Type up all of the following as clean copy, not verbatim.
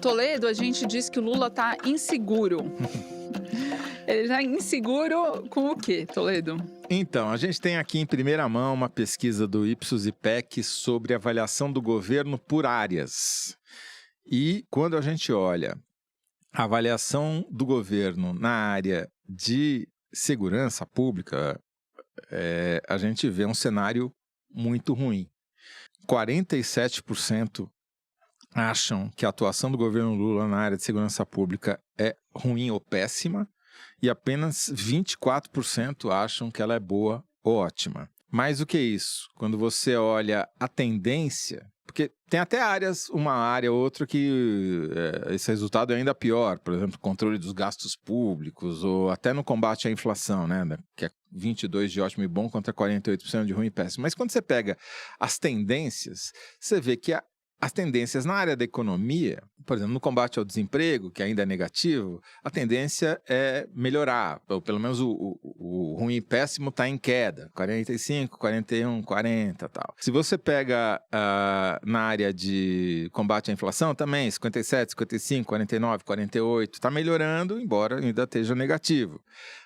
Toledo, a gente diz que o Lula está inseguro. Ele está inseguro com o quê, Toledo? Então, a gente tem aqui em primeira mão uma pesquisa do Ipsos-IPEC sobre avaliação do governo por áreas. E quando a gente olha a avaliação do governo na área de segurança pública, a gente vê um cenário muito ruim. 47% acham que a atuação do governo Lula na área de segurança pública é ruim ou péssima, e apenas 24% acham que ela é boa ou ótima. Mais do que isso, quando você olha a tendência, porque tem até uma área ou outra que esse resultado é ainda pior, por exemplo, controle dos gastos públicos, ou até no combate à inflação, né, que é 22% de ótimo e bom contra 48% de ruim e péssimo. Mas quando você pega as tendências, você vê que as tendências na área da economia, por exemplo, no combate ao desemprego, que ainda é negativo, a tendência é melhorar, ou pelo menos o ruim e péssimo está em queda, 45, 41, 40 e tal. Se você pega na área de combate à inflação, também 57, 55, 49, 48, está melhorando, embora ainda esteja negativo.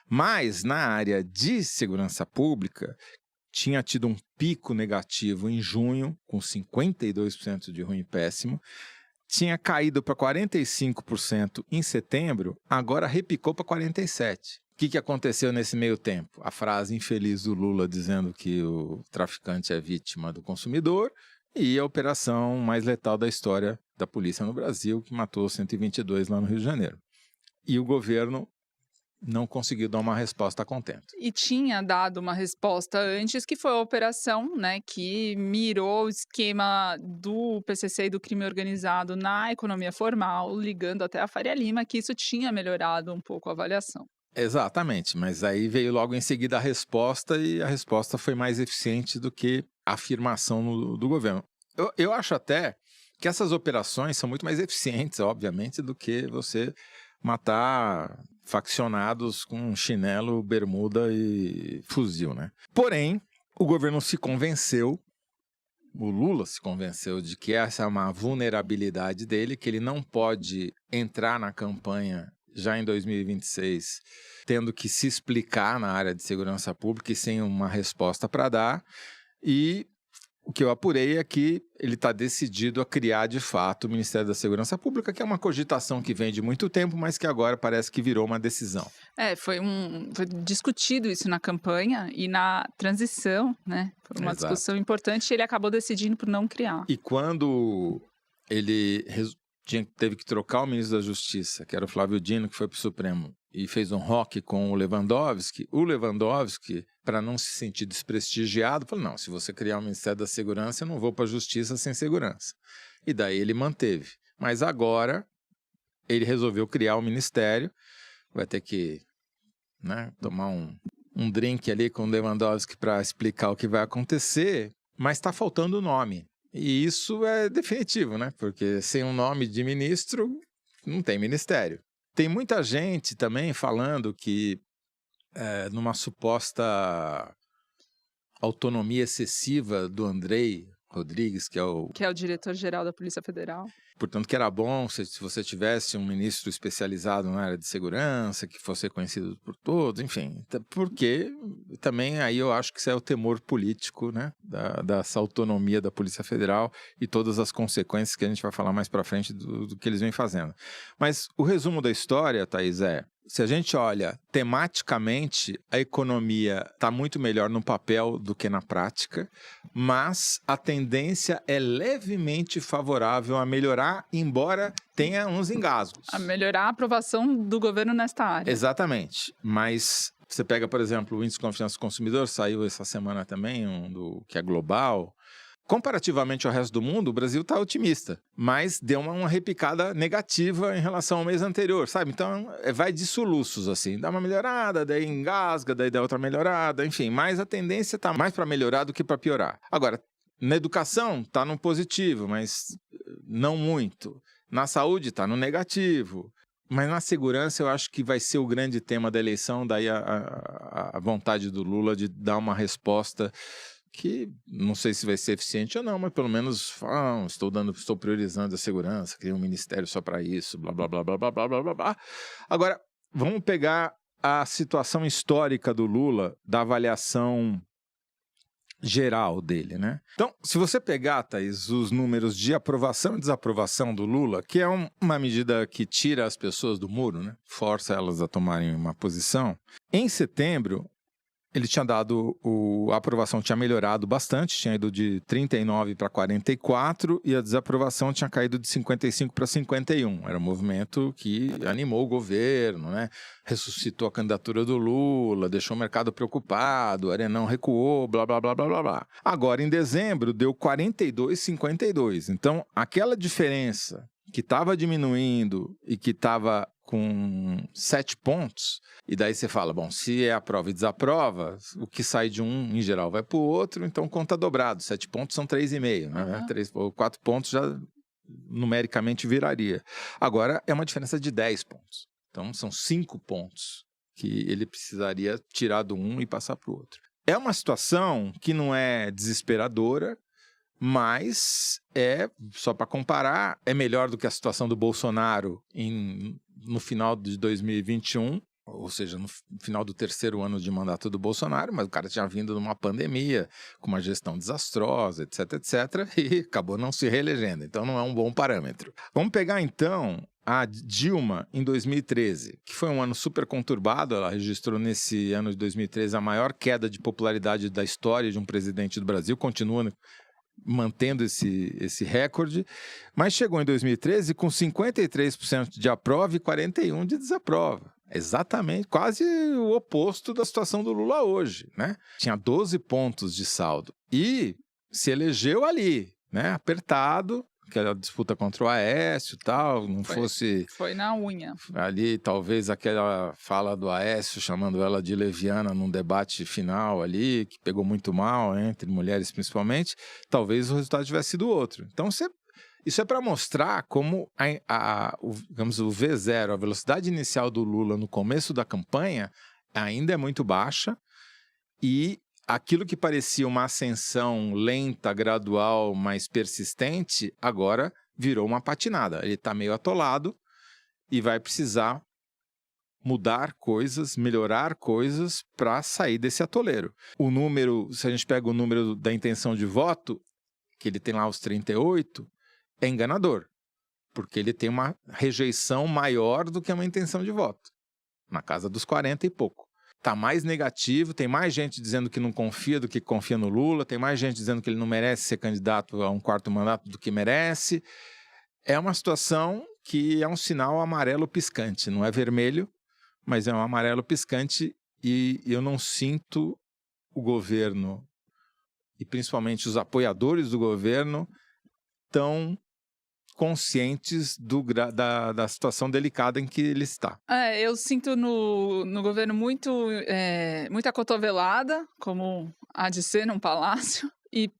Mas na área de segurança pública, tinha tido um pico negativo em junho, com 52% de ruim e péssimo, tinha caído para 45% em setembro, agora repicou para 47%. O que aconteceu nesse meio tempo? A frase infeliz do Lula dizendo que o traficante é vítima do consumidor e a operação mais letal da história da polícia no Brasil, que matou 122 lá no Rio de Janeiro. E o governo não conseguiu dar uma resposta contente. E tinha dado uma resposta antes, que foi a operação, né, que mirou o esquema do PCC e do crime organizado na economia formal, ligando até a Faria Lima, que isso tinha melhorado um pouco a avaliação. Exatamente, mas aí veio logo em seguida a resposta, e a resposta foi mais eficiente do que a afirmação do governo. Eu acho até que essas operações são muito mais eficientes, obviamente, do que você matar faccionados com chinelo, bermuda e fuzil, né? Porém, o governo se convenceu, o Lula se convenceu de que essa é uma vulnerabilidade dele, que ele não pode entrar na campanha já em 2026 tendo que se explicar na área de segurança pública e sem uma resposta para dar. E o que eu apurei é que ele está decidido a criar, de fato, o Ministério da Segurança Pública, que é uma cogitação que vem de muito tempo, mas que agora parece que virou uma decisão. Foi discutido isso na campanha e na transição, né? Foi uma discussão importante, e ele acabou decidindo por não criar. E quando ele teve que trocar o ministro da Justiça, que era o Flávio Dino, que foi para o Supremo, e fez um rock com o Lewandowski, para não se sentir desprestigiado, falou, não, se você criar o Ministério da Segurança, eu não vou para a Justiça sem segurança. E daí ele manteve. Mas agora, ele resolveu criar o Ministério, vai ter que, né, tomar um drink ali com o Lewandowski para explicar o que vai acontecer, mas está faltando o nome. E isso é definitivo, né? Porque sem um nome de ministro, não tem ministério. Tem muita gente também falando que numa suposta autonomia excessiva do Andrei Rodrigues, que é o diretor-geral da Polícia Federal. Portanto, que era bom se você tivesse um ministro especializado na área de segurança, que fosse conhecido por todos, enfim. Porque também aí eu acho que isso é o temor político, né, dessa autonomia da Polícia Federal e todas as consequências que a gente vai falar mais para frente do que eles vêm fazendo. Mas o resumo da história, Thaís, se a gente olha tematicamente, a economia está muito melhor no papel do que na prática, mas a tendência é levemente favorável a melhorar, embora tenha uns engasgos. A melhorar a aprovação do governo nesta área. Exatamente, mas você pega, por exemplo, o Índice de Confiança do Consumidor, saiu essa semana também, que é global. Comparativamente ao resto do mundo, o Brasil está otimista, mas deu uma repicada negativa em relação ao mês anterior, sabe? Então, vai de soluços, assim. Dá uma melhorada, daí engasga, daí dá outra melhorada, enfim. Mas a tendência está mais para melhorar do que para piorar. Agora, na educação, está no positivo, mas não muito. Na saúde, está no negativo. Mas na segurança, eu acho que vai ser o grande tema da eleição, daí a vontade do Lula de dar uma resposta que não sei se vai ser eficiente ou não, mas pelo menos estou priorizando a segurança, criei um ministério só para isso, blá, blá, blá, blá, blá, blá, blá, blá, blá. Agora, vamos pegar a situação histórica do Lula, da avaliação geral dele, né? Então, se você pegar, Thaís, os números de aprovação e desaprovação do Lula, que é uma medida que tira as pessoas do muro, né? Força elas a tomarem uma posição. Em setembro, ele tinha dado, a aprovação tinha melhorado bastante, tinha ido de 39 para 44 e a desaprovação tinha caído de 55 para 51. Era um movimento que animou o governo, né? Ressuscitou a candidatura do Lula, deixou o mercado preocupado, o Arenão recuou, blá, blá, blá, blá, blá, blá. Agora, em dezembro, deu 42,52. Então, aquela diferença que estava diminuindo e que estava com 7 pontos, e daí você fala, bom, se é aprova e desaprova, o que sai de um, em geral, vai para o outro, então conta dobrado. 7 pontos são 3,5, né? 4 pontos já numericamente viraria. Agora, é uma diferença de 10 pontos. Então, são 5 pontos que ele precisaria tirar do um e passar para o outro. É uma situação que não é desesperadora, mas só para comparar, é melhor do que a situação do Bolsonaro no final de 2021, ou seja, no final do terceiro ano de mandato do Bolsonaro, mas o cara tinha vindo de uma pandemia, com uma gestão desastrosa, etc, etc, e acabou não se reelegendo, então não é um bom parâmetro. Vamos pegar então a Dilma em 2013, que foi um ano super conturbado, ela registrou nesse ano de 2013 a maior queda de popularidade da história de um presidente do Brasil, continua mantendo esse recorde, mas chegou em 2013 com 53% de aprova e 41% de desaprova. Exatamente, quase o oposto da situação do Lula hoje, né? Tinha 12 pontos de saldo e se elegeu ali, né? Apertado, aquela disputa contra o Aécio e tal, Foi na unha. Ali, talvez aquela fala do Aécio chamando ela de leviana num debate final ali, que pegou muito mal, entre mulheres principalmente, talvez o resultado tivesse sido outro. Então, isso é para mostrar como digamos, o V0, a velocidade inicial do Lula no começo da campanha, ainda é muito baixa e aquilo que parecia uma ascensão lenta, gradual, mas persistente, agora virou uma patinada. Ele está meio atolado e vai precisar mudar coisas, melhorar coisas para sair desse atoleiro. O número, se a gente pega o número da intenção de voto, que ele tem lá os 38, é enganador, porque ele tem uma rejeição maior do que uma intenção de voto, na casa dos 40 e pouco. Está mais negativo, tem mais gente dizendo que não confia do que confia no Lula, tem mais gente dizendo que ele não merece ser candidato a um quarto mandato do que merece. É uma situação que é um sinal amarelo piscante, não é vermelho, mas é um amarelo piscante e eu não sinto o governo, e principalmente os apoiadores do governo, tão conscientes da situação delicada em que ele está. Eu sinto no governo muita cotovelada, como há de ser num palácio, e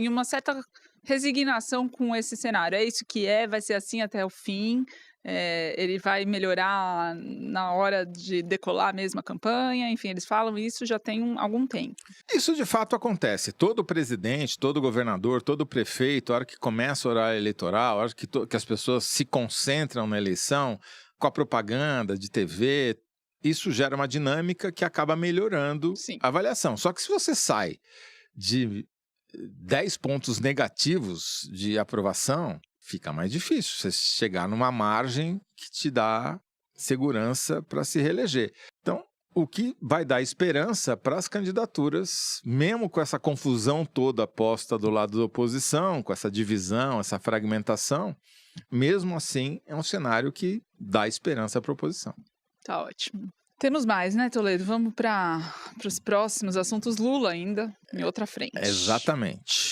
uma certa resignação com esse cenário. É isso que vai ser assim até o fim. Ele vai melhorar na hora de decolar mesmo a campanha, enfim, eles falam isso já tem algum tempo. Isso de fato acontece. Todo presidente, todo governador, todo prefeito, a hora que começa o horário eleitoral, a hora que as pessoas se concentram na eleição, com a propaganda de TV, isso gera uma dinâmica que acaba melhorando a avaliação. Só que se você sai de 10 pontos negativos de aprovação, fica mais difícil você chegar numa margem que te dá segurança para se reeleger. Então, o que vai dar esperança para as candidaturas, mesmo com essa confusão toda posta do lado da oposição, com essa divisão, essa fragmentação, mesmo assim é um cenário que dá esperança para a oposição. Tá ótimo. Temos mais, né, Toledo? Vamos para os próximos assuntos. Lula ainda, em outra frente. Exatamente.